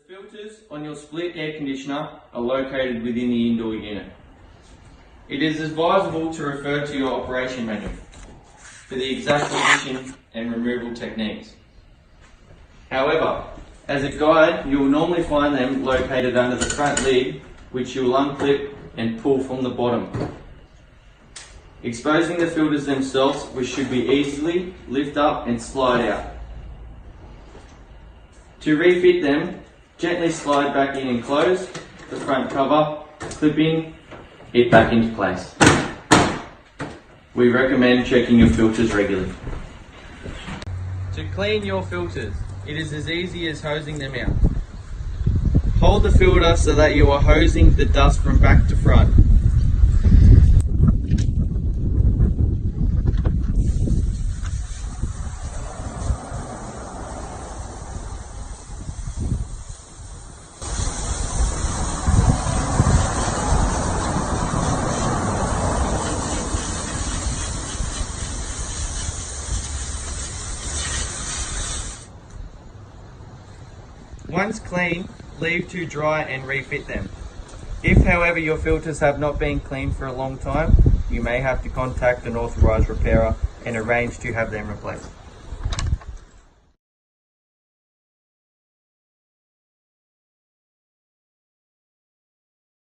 filters on your split air conditioner are located within the indoor unit. It is advisable to refer to your operation manual for the exact position and removal techniques. However, as a guide, you will normally find them located under the front lid, which you will unclip and pull from the bottom, exposing the filters themselves, which should be easily lift up and slide out. To refit them, gently slide back in and close the front cover, clipping it back into place. We recommend checking your filters regularly. To clean your filters, it is as easy as hosing them out. Hold the filter so that you are hosing the dust from back to front. Once clean, leave to dry and refit them. If, however, your filters have not been cleaned for a long time, you may have to contact an authorised repairer and arrange to have them replaced.